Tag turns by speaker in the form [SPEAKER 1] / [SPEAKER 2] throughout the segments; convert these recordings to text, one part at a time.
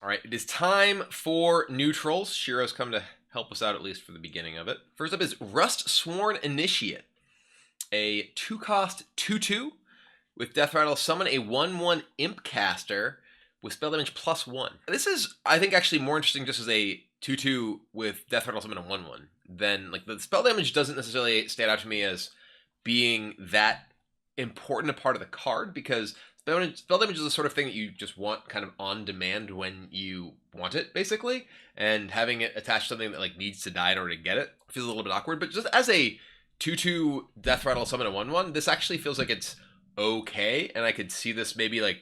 [SPEAKER 1] All right, it is time for neutrals. Shiro's come to help us out, at least for the beginning of it. First up is Rustsworn Initiate, a 2-cost 2/2 with Death Rattle. Summon a 1/1 Imp Caster with spell damage +1. This is, I think, actually more interesting just as a 2/2 with Death Rattle summon a 1/1. Then, like, the spell damage doesn't necessarily stand out to me as being that important a part of the card, because spell damage is the sort of thing that you just want kind of on demand when you want it, basically. And having it attached to something that like needs to die in order to get it feels a little bit awkward. But just as a 2/2 Death Rattle summon a 1/1, this actually feels like it's okay. And I could see this maybe like,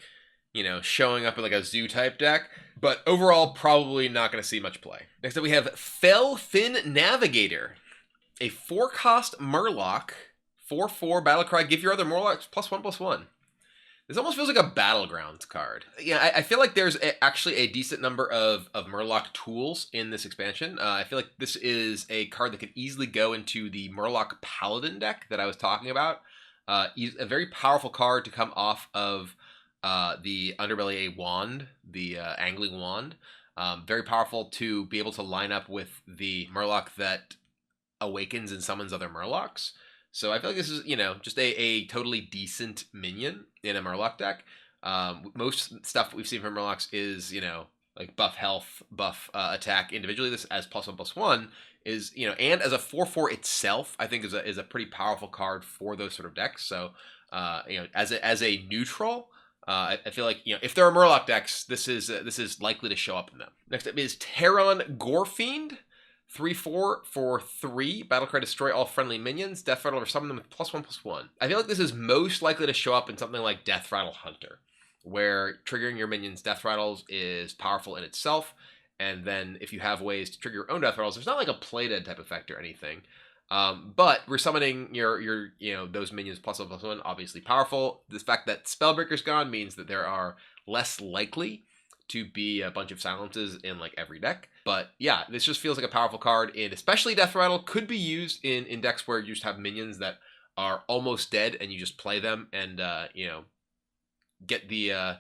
[SPEAKER 1] you know, showing up in like a zoo type deck. But overall, probably not going to see much play. Next up, we have Felfin Navigator, a 4-cost Murloc, 4/4 Battlecry. Give your other Murlocs +1/+1. This almost feels like a Battlegrounds card. Yeah, I feel like there's actually a decent number of Murloc tools in this expansion. I feel like this is a card that could easily go into the Murloc Paladin deck that I was talking about. A very powerful card to come off of the Underbelly A Wand, the Angling Wand. Very powerful to be able to line up with the Murloc that awakens and summons other Murlocs. So I feel like this is, you know, just a totally decent minion in a Murloc deck. Most stuff we've seen from Murlocs is, you know, like buff health, buff attack individually. This as +1/+1 is, you know, and as a 4/4 itself, I think is a pretty powerful card for those sort of decks. So, you know, as a neutral, I feel like, you know, if there are Murloc decks, this is likely to show up in them. Next up is Teron Gor Fiend. 3/4 for 3. Battlecry, destroy all friendly minions. Death Rattle or summon them with +1/+1. I feel like this is most likely to show up in something like Death Rattle Hunter, where triggering your minions' Death Rattles is powerful in itself. And then if you have ways to trigger your own Death Rattles, there's not like a play dead type effect or anything. But resummoning your you know, those minions +1/+1, obviously powerful. The fact that Spellbreaker's gone means that there are less likely to be a bunch of silences in like every deck. But yeah, this just feels like a powerful card, and especially Death Rattle could be used in decks where you just have minions that are almost dead and you just play them and you know, get the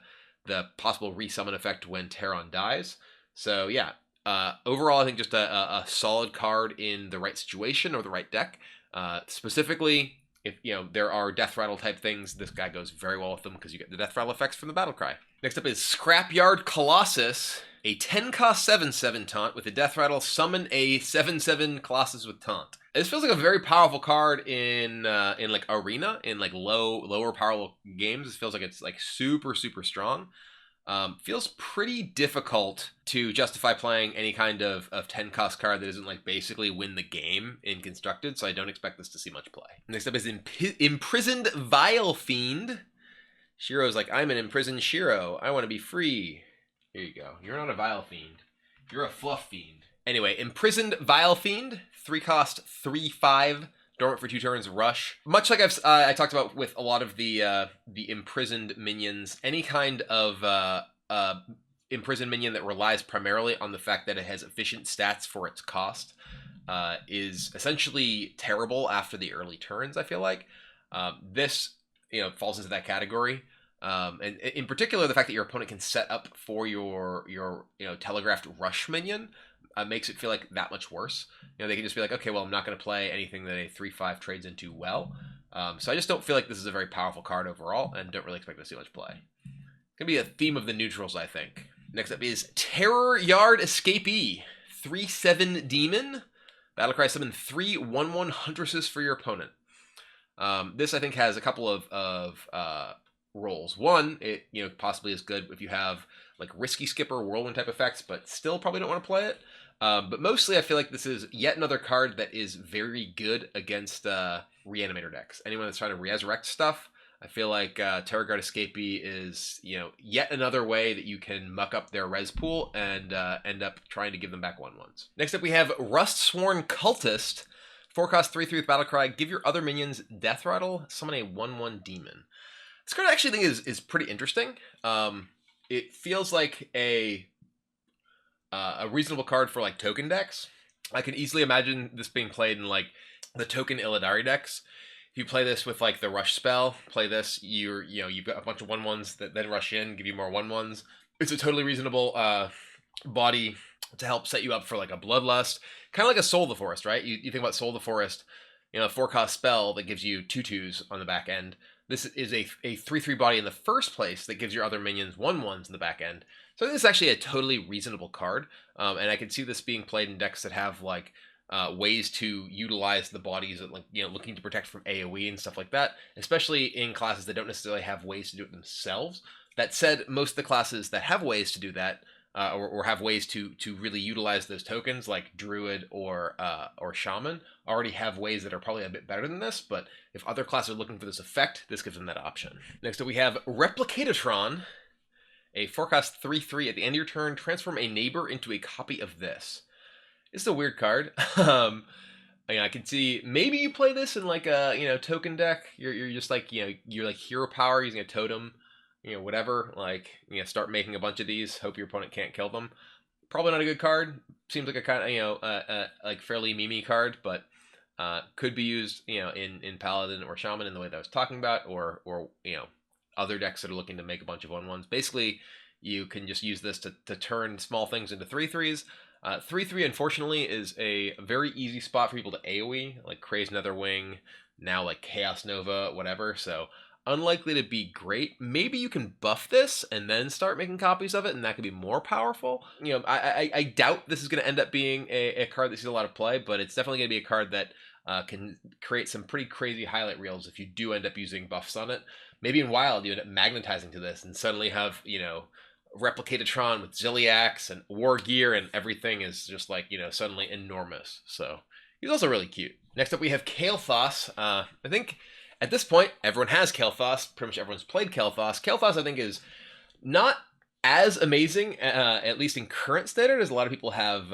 [SPEAKER 1] possible resummon effect when Teron dies. So yeah, overall I think just a solid card in the right situation or the right deck. Specifically, if, you know, there are Death Rattle type things, this guy goes very well with them because you get the Death Rattle effects from the Battlecry. Next up is Scrapyard Colossus, a 10-cost 7/7 taunt with a Death Rattle. Summon a 7/7 Colossus with taunt. This feels like a very powerful card in like Arena, in like lower powerful games. This feels like it's like super strong. Feels pretty difficult to justify playing any kind of 10-cost card that isn't like basically win the game in Constructed, so I don't expect this to see much play. Next up is Imprisoned Vile Fiend. Shiro's like, I'm an imprisoned Shiro. I want to be free. Here you go. You're not a Vile Fiend. You're a Fluff Fiend. Anyway, Imprisoned Vile Fiend, 3-cost 3/5. Dormant for 2 turns, rush. Much like I talked about with a lot of the imprisoned minions, any kind of imprisoned minion that relies primarily on the fact that it has efficient stats for its cost is essentially terrible after the early turns, I feel like. This, you know, falls into that category. And in particular, the fact that your opponent can set up for your you know, telegraphed rush minion makes it feel like that much worse. You know, they can just be like, okay, well, I'm not going to play anything that a 3/5 trades into well. So I just don't feel like this is a very powerful card overall, and don't really expect to see much play. It's going to be a theme of the neutrals, I think. Next up is Terror Yard Escapee, 3/7 Demon. Battlecry, summon 3 1/1 Huntresses for your opponent. This, I think, has a couple of roles. One, it, you know, possibly is good if you have like Risky Skipper, Whirlwind type effects, but still probably don't want to play it. But mostly I feel like this is yet another card that is very good against Reanimator decks. Anyone that's trying to resurrect stuff, I feel like Terror Guard Escapee is, you know, yet another way that you can muck up their res pool and end up trying to give them back 1/1s. Next up we have Rustsworn Cultist, 4-cost 3/3 with Battlecry. Give your other minions Death Rattle. Summon a 1/1 demon. This card I actually think is pretty interesting. It feels like a reasonable card for like token decks. I can easily imagine this being played in like the token Illidari decks. If you play this with like the rush spell, play this, you've got a bunch of 1/1s that then rush in, give you more 1/1s. It's a totally reasonable body to help set you up for like a Bloodlust, kind of like a Soul of the Forest, right? You think about Soul of the Forest, you know, a 4-cost spell that gives you 2/2s on the back end. This is a 3/3 body in the first place that gives your other minions 1/1s in the back end. So this is actually a totally reasonable card, and I can see this being played in decks that have like ways to utilize the bodies, that, like, you know, looking to protect from AoE and stuff like that, especially in classes that don't necessarily have ways to do it themselves. That said, most of the classes that have ways to do that, or have ways to really utilize those tokens, like Druid or Shaman, already have ways that are probably a bit better than this. But if other classes are looking for this effect, this gives them that option. Next up, we have Replicator, a 4-cost 3/3. At the end of your turn, transform a neighbor into a copy of this. It's a weird card. I can see maybe you play this in like a, you know, token deck. You're just like, you know, you're like hero power using a totem, you know, whatever. Like, you know, start making a bunch of these. Hope your opponent can't kill them. Probably not a good card. Seems like a kind of, you know, like fairly memey card, but could be used, you know, in Paladin or Shaman in the way that I was talking about, or you know, other decks that are looking to make a bunch of 1/1s. Basically, you can just use this to turn small things into 3/3s. 3/3, unfortunately, is a very easy spot for people to AoE, like Crazed Netherwing, now like Chaos Nova, whatever. So unlikely to be great. Maybe you can buff this and then start making copies of it, and that could be more powerful. You know, I doubt this is going to end up being a card that sees a lot of play, but it's definitely going to be a card that can create some pretty crazy highlight reels if you do end up using buffs on it. Maybe in Wild, you end up magnetizing to this and suddenly have, you know, Replicator with Ziliax and War Gear, and everything is just like, you know, suddenly enormous. So he's also really cute. Next up, we have Kaelthas. I think at this point, everyone has Kaelthas. Pretty much everyone's played Kaelthas. Kaelthas, I think, is not as amazing, at least in current standard, as a lot of people have,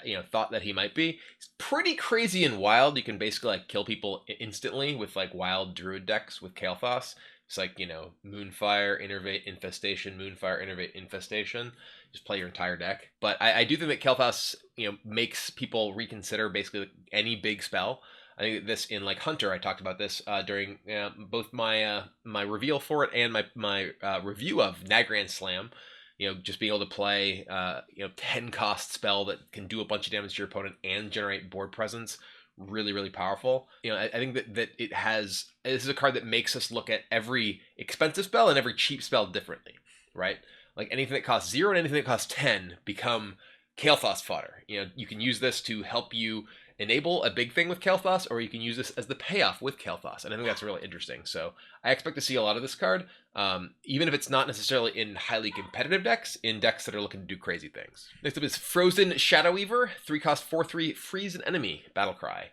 [SPEAKER 1] you know, thought that he might be. He's pretty crazy in Wild. You can basically like kill people instantly with like Wild Druid decks with Kaelthas. It's like, you know, Moonfire, Innervate, Infestation, Moonfire, Innervate, Infestation. Just play your entire deck. But I do think that Kaelthas, you know, makes people reconsider basically any big spell. I think this in like Hunter, I talked about this during both my my reveal for it and my review of Nagran Slam. You know, just being able to play you know, 10-cost spell that can do a bunch of damage to your opponent and generate board presence. Really, really powerful. You know, I think that it has, this is a card that makes us look at every expensive spell and every cheap spell differently, right? Like anything that costs 0 and anything that costs 10 become Kael'thas fodder. You know, you can use this to help you enable a big thing with Kael'thas, or you can use this as the payoff with Kael'thas, and I think that's really interesting. So I expect to see a lot of this card, even if it's not necessarily in highly competitive decks, in decks that are looking to do crazy things. Next up is Frozen Shadow Weaver, 3-cost 4/3, freeze an enemy, Battlecry.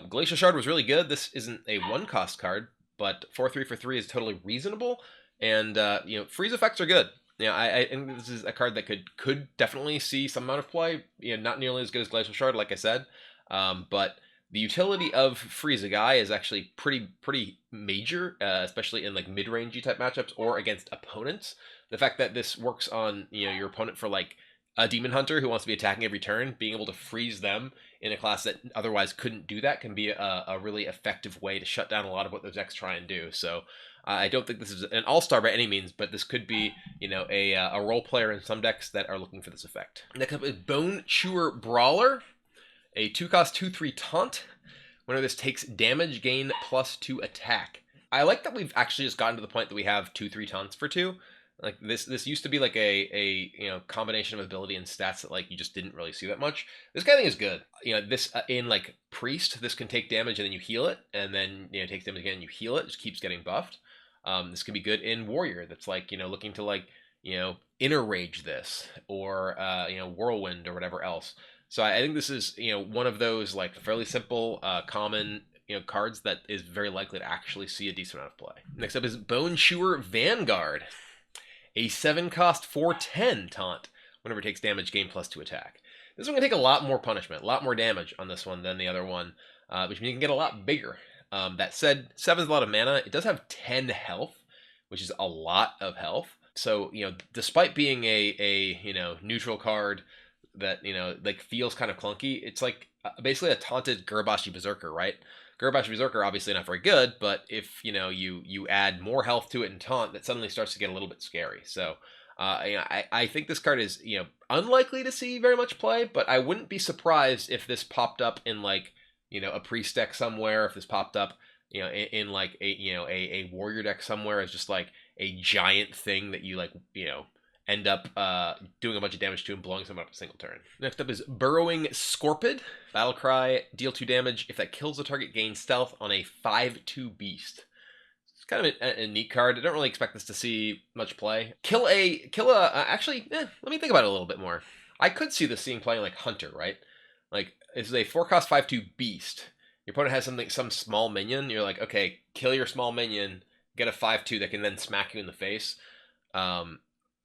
[SPEAKER 1] Glacial Shard was really good. This isn't a 1-cost card, but 4/3 for 3 is totally reasonable, and you know, freeze effects are good. You know, I think this is a card that could definitely see some amount of play. You know, not nearly as good as Glacial Shard, like I said. But the utility of freeze a guy is actually pretty major, especially in like mid-rangey type matchups or against opponents. The fact that this works on, you know, your opponent for like a Demon Hunter who wants to be attacking every turn, being able to freeze them in a class that otherwise couldn't do that can be a really effective way to shut down a lot of what those decks try and do. So I don't think this is an all-star by any means, but this could be, you know, a role player in some decks that are looking for this effect. Next up is Bonjour Brawler, a 2-cost 2/3 taunt. Whenever this takes damage, gain +2 attack. I like that we've actually just gotten to the point that we have 2/3 taunts for 2. Like this used to be like a you know, combination of ability and stats that like you just didn't really see that much. This guy I think is good. You know, this in like Priest, this can take damage and then you heal it, and then, you know, it takes damage again and you heal it. It just keeps getting buffed. This can be good in Warrior. That's like, you know, looking to like, you know, Inner Rage this, or you know, Whirlwind or whatever else. So I think this is, you know, one of those like fairly simple, common, you know, cards that is very likely to actually see a decent amount of play. Next up is Bonjour Vanguard, a 7-cost 4/10 taunt. Whenever it takes damage, gain +2 attack. This one can take a lot more punishment, a lot more damage on this one than the other one, which means you can get a lot bigger. That said, 7 is a lot of mana. It does have 10 health, which is a lot of health. So, you know, despite being a you know, neutral card that, you know, like feels kind of clunky, it's like basically a taunted Gurbashi Berserker, right? Gurbashi Berserker obviously not very good, but if, you know, you add more health to it in taunt, that suddenly starts to get a little bit scary. So you know, I think this card is, you know, unlikely to see very much play, but I wouldn't be surprised if this popped up in like, you know, a priest deck somewhere, if this popped up, you know, in like a, you know, a warrior deck somewhere as just like a giant thing that you like, you know, end up doing a bunch of damage to and blowing someone up a single turn. Next up is Burrowing Scorpid. Battlecry, deal 2 damage. If that kills the target, gain stealth on a 5/2 beast. It's kind of a neat card. I don't really expect this to see much play. Actually, let me think about it a little bit more. I could see this seeing playing like Hunter, right? Like, this is a 4-cost 5/2 beast. Your opponent has some small minion. You're like, okay, kill your small minion, get a 5/2 that can then smack you in the face.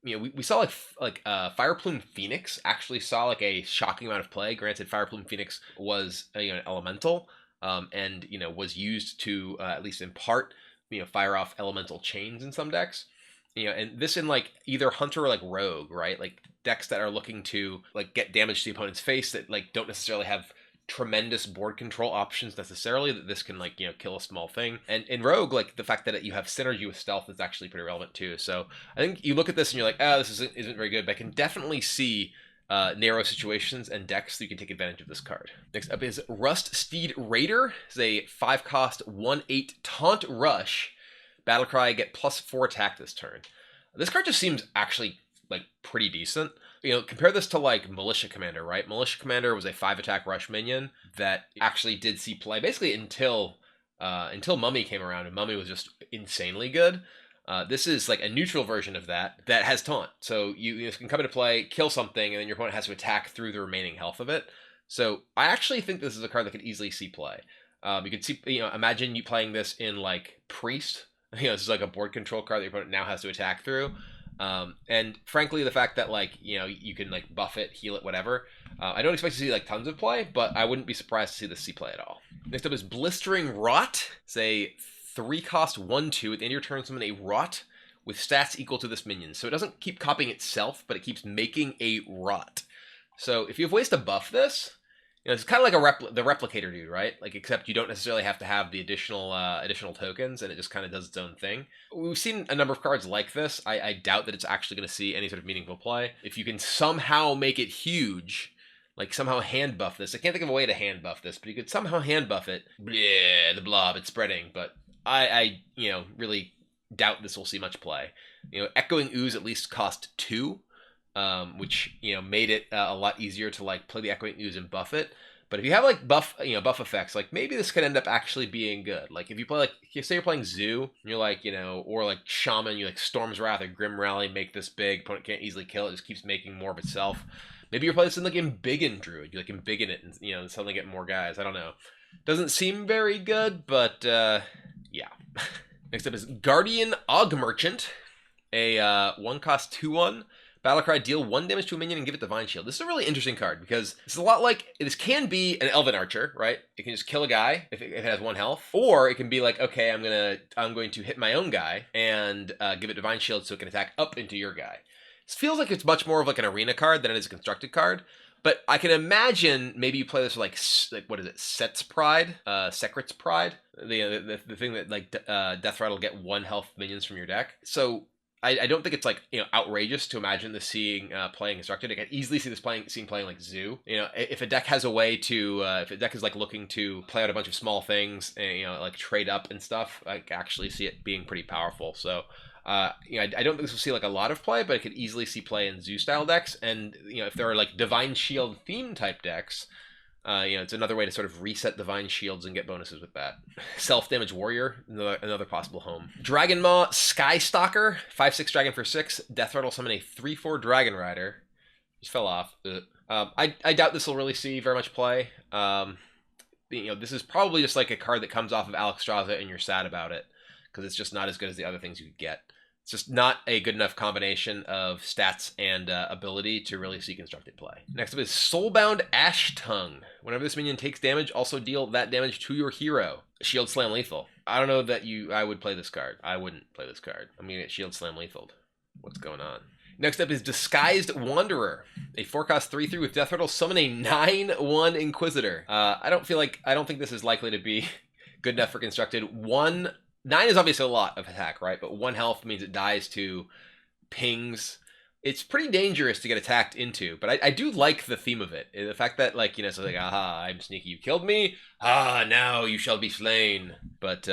[SPEAKER 1] You know, we saw like Fireplume Phoenix actually saw like a shocking amount of play. Granted, Fireplume Phoenix was you know, an elemental, and you know, was used to at least in part, you know, fire off elemental chains in some decks. You know, and this in like either Hunter or like Rogue, right? Like decks that are looking to like get damage to the opponent's face that like don't necessarily have tremendous board control options necessarily, that this can like, you know, kill a small thing. And in Rogue, like the fact that you have synergy with stealth is actually pretty relevant too. So I think you look at this and you're like, oh, this isn't very good, but I can definitely see narrow situations and decks that you can take advantage of this card. Next up is Ruststeed Raider. It's a 5-cost 1/8 taunt rush. Battlecry, get +4 attack this turn. This card just seems actually like pretty decent. You know, compare this to like Militia Commander, right? Militia Commander was a 5-attack rush minion that actually did see play basically until Mummy came around, and Mummy was just insanely good. This is like a neutral version of that has taunt. So you can come into play, kill something, and then your opponent has to attack through the remaining health of it. So I actually think this is a card that could easily see play. You could see, you know, imagine you playing this in like Priest. You know, this is like a board control card that your opponent now has to attack through. And frankly, the fact that like, you know, you can like buff it, heal it, whatever. I don't expect to see like tons of play, but I wouldn't be surprised to see this see play at all. Next up is Blistering Rot. It's a 3-cost 1/2. At the end of your turn, summon a Rot with stats equal to this minion. So it doesn't keep copying itself, but it keeps making a Rot. So if you have ways to buff this, you know, it's kind of like the Replicator dude, right? Like, except you don't necessarily have to have the additional tokens, and it just kind of does its own thing. We've seen a number of cards like this. I doubt that it's actually going to see any sort of meaningful play. If you can somehow make it huge, like somehow hand buff this. I can't think of a way to hand buff this, but you could somehow hand buff it. Bleh, the blob, it's spreading. But I you know, really doubt this will see much play. You know, Echoing Ooze at least cost 2. Which, you know, made it a lot easier to like play the Echoing Ooze and buff it. But if you have like buff effects, like maybe this could end up actually being good. Like if you play like, say you're playing Zoo, and you're like, you know, or like Shaman, you like Storm's Wrath or Grim Rally, make this big, opponent can't easily kill it, just keeps making more of itself. Maybe you're playing this in like Embiggen Druid, you like Embiggen it and, you know, suddenly get more guys. I don't know. Doesn't seem very good, but yeah. Next up is Guardian Og Merchant, a 1-cost 2/1. Battlecry, deal 1 damage to a minion and give it Divine Shield. This is a really interesting card because it's a lot like, this can be an Elven Archer, right? It can just kill a guy if it has 1 health. Or it can be like, okay, I'm going to hit my own guy and give it Divine Shield so it can attack up into your guy. This feels like it's much more of like an arena card than it is a constructed card. But I can imagine maybe you play this with like what is it, Set's Pride? Secret's Pride? The thing that like Death Rattle get 1 health minions from your deck. So I don't think it's like, you know, outrageous to imagine this seeing playing constructed. I can easily see this playing like Zoo. You know, if a deck has a way to, if a deck is like looking to play out a bunch of small things and, you know, like trade up and stuff, I can actually see it being pretty powerful. So, you know, I don't think this will see like a lot of play, but I could easily see play in Zoo style decks. And, you know, if there are like Divine Shield theme type decks, you know, it's another way to sort of reset Divine Shields and get bonuses with that. Self-Damage Warrior, another possible home. Dragon Maw Skystalker, 5/6 dragon for 6. Death Rattle summon a 3/4 Dragon Rider. Just fell off. I doubt this will really see very much play. You know, this is probably just like a card that comes off of Alexstrasza and you're sad about it because it's just not as good as the other things you could get. It's just not a good enough combination of stats and ability to really see constructed play. Next up is Soulbound Ash Tongue. Whenever this minion takes damage, also deal that damage to your hero. Shield Slam lethal. I don't know that I would play this card. I wouldn't play this card. I'm gonna get Shield Slam lethal. What's going on? Next up is Disguised Wanderer. A 4-cost 3/3 with Death Rattle, summon a 9/1 Inquisitor. I don't think this is likely to be good enough for constructed. 9 is obviously a lot of attack, right? But 1 health means it dies to pings. it's pretty dangerous to get attacked into, but I do like the theme of it. The fact that, like, you know, it's like, aha, I'm sneaky, you killed me. Ah, now you shall be slain. But,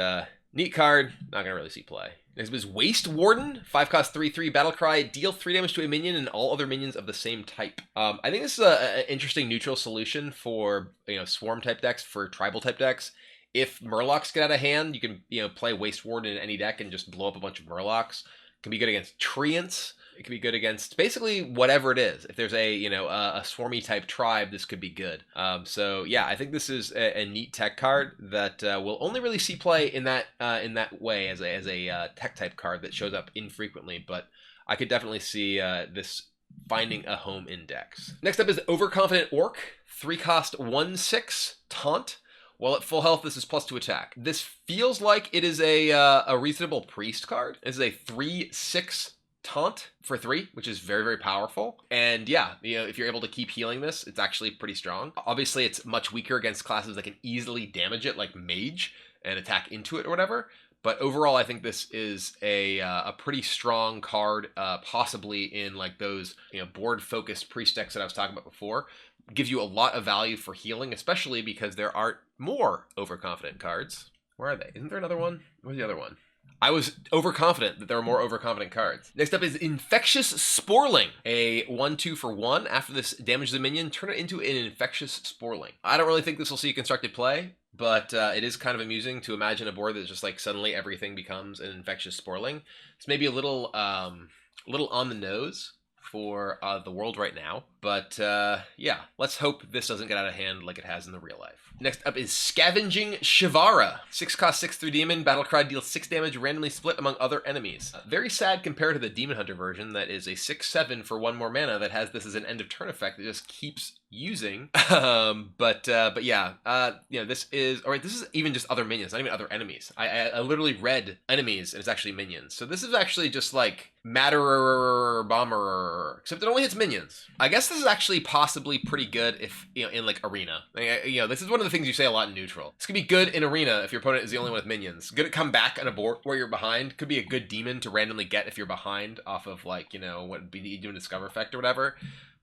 [SPEAKER 1] neat card, not gonna really see play. Next is Waste Warden, 5-cost 3/3 Battlecry, deal 3 damage to a minion and all other minions of the same type. I think this is an interesting neutral solution for, you know, swarm type decks, for tribal type decks. If Murlocs get out of hand, you can, you know, play Waste Warden in any deck and just blow up a bunch of Murlocs. It can be good against Treants. It can be good against basically whatever it is. If there's a, you know, a swarmy type tribe, this could be good. So yeah, I think this is a neat tech card that will only really see play in that way as a tech type card that shows up infrequently. But I could definitely see this finding a home in decks. Next up is Overconfident Orc, 3-cost 1/6 Taunt. While at full health, this is +2 attack. This feels like it is a reasonable priest card. This is a 3/6 Taunt for 3, which is very, very powerful. And yeah, you know, if you're able to keep healing this, it's actually pretty strong. Obviously, it's much weaker against classes that can easily damage it, like Mage, and attack into it or whatever. But overall, I think this is a pretty strong card, possibly in like those, you know, board-focused priest decks that I was talking about before. Gives you a lot of value for healing, especially because there aren't more overconfident cards. Where are they? Isn't there another one? Where's the other one? I was overconfident that there were more overconfident cards. Next up is Infectious Spoiling, a 1/2 for 1. After this damages the minion, turn it into an Infectious Spoiling. I don't really think this will see constructed play, but it is kind of amusing to imagine a board that's just like suddenly everything becomes an Infectious Spoiling. It's maybe a little on the nose for the world right now. But yeah, let's hope this doesn't get out of hand like it has in the real life. Next up is Scavenging Shivara. 6-cost 6/3 Demon. Battlecry, deals 6 damage, randomly split among other enemies. Very sad compared to the Demon Hunter version that is a 6/7 for 1 more mana that has this as an end of turn effect that just keeps using. But yeah, you know, this is, all right, this is even just other minions, not even other enemies. I literally read enemies and it's actually minions. So this is actually just like Matterer Bomber, except it only hits minions. I guess this is actually possibly pretty good if, you know, in like Arena. Like, you know, this is one of the things you say a lot in neutral. This could be good in Arena if your opponent is the only one with minions. Good at come back on a board where you're behind. Could be a good demon to randomly get if you're behind off of, like, you know, what would be doing Discover effect or whatever.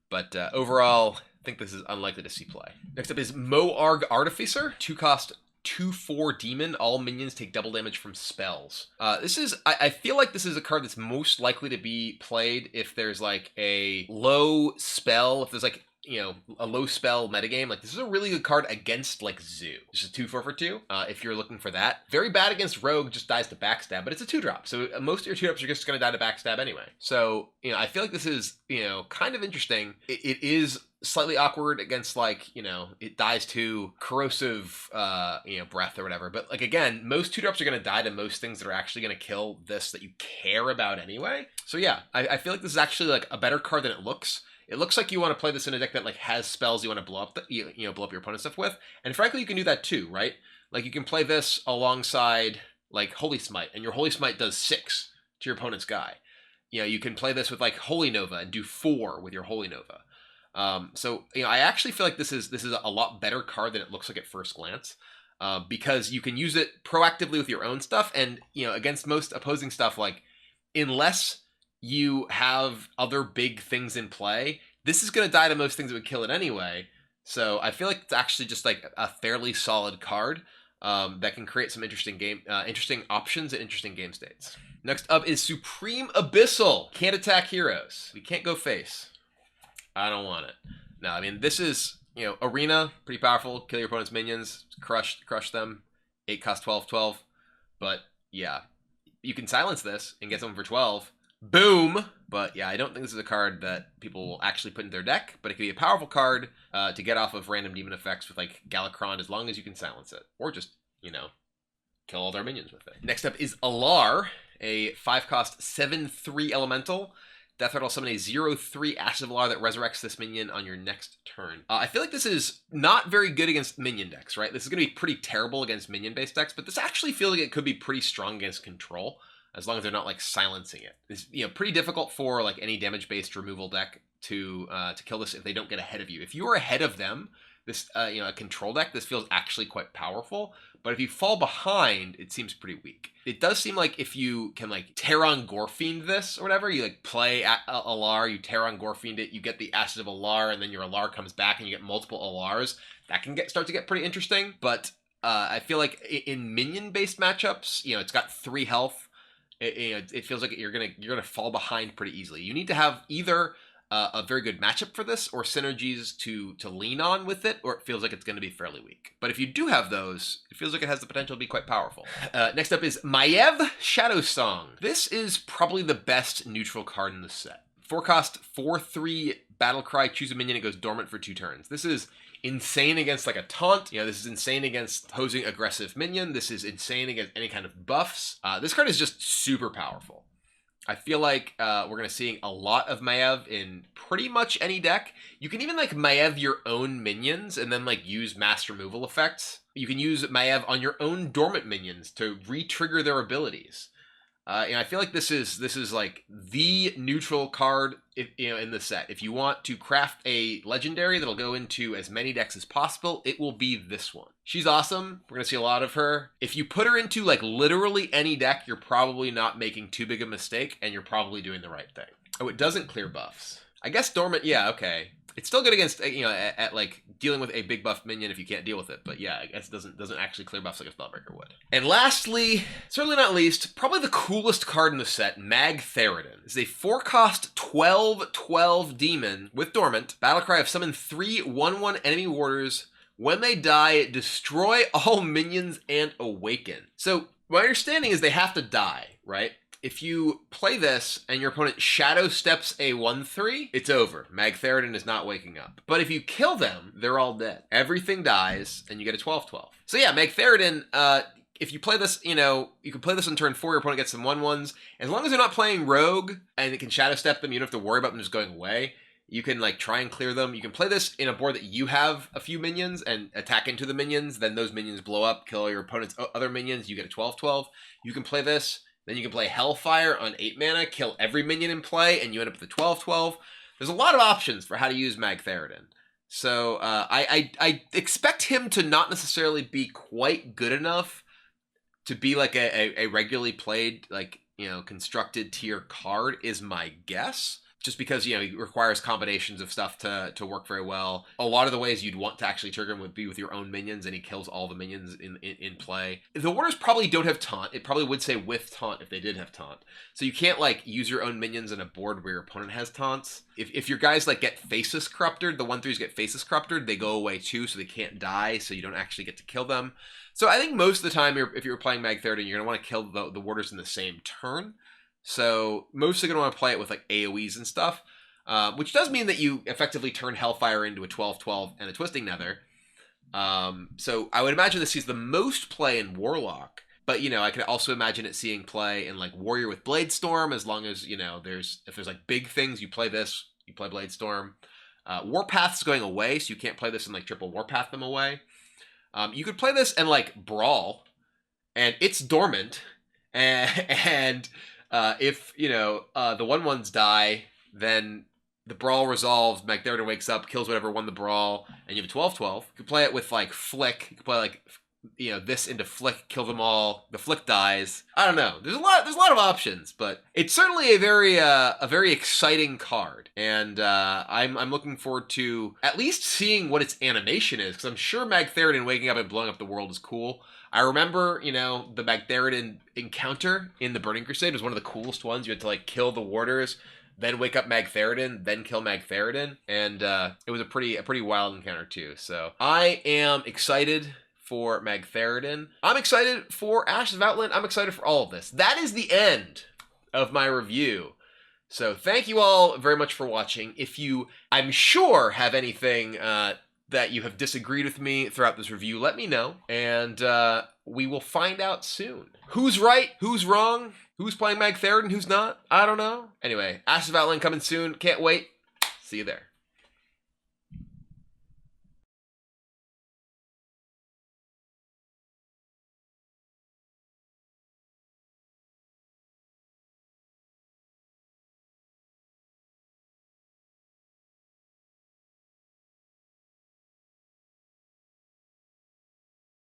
[SPEAKER 1] But overall, I think this is unlikely to see play. Next up is Moarg Artificer, 2-cost 2/4 demon. All minions take double damage from spells. This is, I feel like this is a card that's most likely to be played if there's like a low spell, if there's like, you know, a low spell metagame. Like, this is a really good card against like Zoo. This is a 2/4 for 2, if you're looking for that. Very bad against Rogue, just dies to backstab, but it's a 2-drop. So most of your 2-drops are just gonna die to backstab anyway. So, you know, I feel like this is, you know, kind of interesting. It is slightly awkward against, like, you know, it dies to corrosive, you know, breath or whatever. But like, again, most 2-drops are gonna die to most things that are actually gonna kill this that you care about anyway. So yeah, I feel like this is actually like a better card than it looks. It looks like you want to play this in a deck that like has spells you want to blow up, you know, blow up your opponent's stuff with. And frankly, you can do that too, right? Like, you can play this alongside like Holy Smite, and your Holy Smite does 6 to your opponent's guy. You know, you can play this with like Holy Nova and do 4 with your Holy Nova. So, you know, I actually feel like this is a lot better card than it looks like at first glance. Because you can use it proactively with your own stuff, and, you know, against most opposing stuff, like, unless you have other big things in play, this is going to die to most things that would kill it anyway. So I feel like it's actually just like a fairly solid card that can create some interesting options and interesting game states. Next up is Supreme Abyssal. Can't attack heroes. We can't go face. I don't want it. No, I mean, this is, you know, Arena, pretty powerful. Kill your opponent's minions, crush them. 8-cost 12/12. But yeah, you can silence this and get someone for 12. Boom! But yeah, I don't think this is a card that people will actually put in their deck, but it could be a powerful card to get off of random demon effects with like Galakron, as long as you can silence it. Or just, you know, kill all their minions with it. Next up is Alare, a 5-cost 7/3 elemental. Death Threat will summon a 0/3 Ashes of Alare that resurrects this minion on your next turn. I feel like this is not very good against minion decks, right? This is going to be pretty terrible against minion-based decks, but this actually feels like it could be pretty strong against control. as long as they're not like silencing it. It's, you know, pretty difficult for like any damage-based removal deck to kill this if they don't get ahead of you. If you are ahead of them, this you know, a control deck, this feels actually quite powerful. But if you fall behind, it seems pretty weak. It does seem like if you can like Teron Gor Fiend this or whatever, you like play Alare, you Teron Gor Fiend it, you get the Ashes of Alare, and then your Alare comes back and you get multiple Alars. That can start to get pretty interesting. But I feel like in minion-based matchups, you know, it's got 3 health. It feels like you're gonna fall behind pretty easily. You need to have either a very good matchup for this, or synergies to lean on with it, or it feels like it's going to be fairly weak. But if you do have those, it feels like it has the potential to be quite powerful. Next up is Maiev Shadowsong. This is probably the best neutral card in the set. 4-cost, 4/3 Battlecry, choose a minion, it goes dormant for 2 turns. This is insane against like a taunt. You know, this is insane against opposing aggressive minion. This is insane against any kind of buffs. This card is just super powerful. I feel like we're going to see a lot of Maiev in pretty much any deck. You can even like Maiev your own minions and then like use mass removal effects. You can use Maiev on your own dormant minions to re-trigger their abilities. And I feel like this is like the neutral card, in the set. If you want to craft a legendary that'll go into as many decks as possible, it will be this one. She's awesome. We're gonna see a lot of her. If you put her into like literally any deck, you're probably not making too big a mistake, and you're probably doing the right thing. Oh, it doesn't clear buffs. I guess dormant. Yeah, okay. It's still good against, at like dealing with a big buff minion if you can't deal with it. But yeah, I guess it doesn't actually clear buffs like a Spellbreaker would. And lastly, certainly not least, probably the coolest card in the set, Magtheridon. This is a 4-cost 12/12 demon with dormant. Battlecry of summon 3 1/1 enemy warders. When they die, destroy all minions and awaken. So my understanding is they have to die, right? If you play this and your opponent shadow steps a 1/3, it's over. Magtheridon is not waking up. But if you kill them, they're all dead. Everything dies, and you get a 12/12. So yeah, Magtheridon, if you play this, you can play this on turn 4, your opponent gets some 1/1s. As long as they're not playing Rogue, and it can shadow step them, you don't have to worry about them just going away. You can like try and clear them. You can play this in a board that you have a few minions and attack into the minions. Then those minions blow up, kill your opponent's other minions. You get a 12/12. You can play this. Then you can play Hellfire on 8 mana, kill every minion in play, and you end up with a 12/12. There's a lot of options for how to use Magtheridon. So I expect him to not necessarily be quite good enough to be like a regularly played, like, constructed tier card is my guess. Just because, he requires combinations of stuff to work very well. A lot of the ways you'd want to actually trigger him would be with your own minions, and he kills all the minions in play. The warders probably don't have taunt. It probably would say with taunt if they did have taunt. So you can't, like, use your own minions in a board where your opponent has taunts. If your guys, like, get Faceless Corrupted, the 1/3s get Faceless Corrupted, they go away too, so they can't die, so you don't actually get to kill them. So I think most of the time, if you're playing Magtheridon, you're going to want to kill the warders in the same turn. So mostly going to want to play it with like AoEs and stuff, which does mean that you effectively turn Hellfire into a 12/12 and a Twisting Nether. So I would imagine this sees the most play in Warlock, but I could also imagine it seeing play in like Warrior with Bladestorm, as long as if there's like big things, you play this, you play Bladestorm. Warpath's going away, so you can't play this and like triple Warpath them away. You could play this and like Brawl, and it's dormant, and if, the 1/1s die, then the Brawl resolves, Magtheridon wakes up, kills whatever won the Brawl, and you have a 12/12. You can play it with, like, Flick. You can play, like, this into Flick, kill them all. The Flick dies. I don't know. There's a lot of options, but it's certainly a very exciting card. And I'm looking forward to at least seeing what its animation is, because I'm sure Magtheridon waking up and blowing up the world is cool. I remember, the Magtheridon encounter in the Burning Crusade was one of the coolest ones. You had to, like, kill the warders, then wake up Magtheridon, then kill Magtheridon, and it was a pretty wild encounter too. So I am excited for Magtheridon. I'm excited for Ashes of Outland. I'm excited for all of this. That is the end of my review. So thank you all very much for watching. If you, I'm sure, have anything that you have disagreed with me throughout this review, let me know, and we will find out soon. Who's right? Who's wrong? Who's playing Magtheridon? Who's not? I don't know. Anyway, Ashes of Outland coming soon. Can't wait. See you there.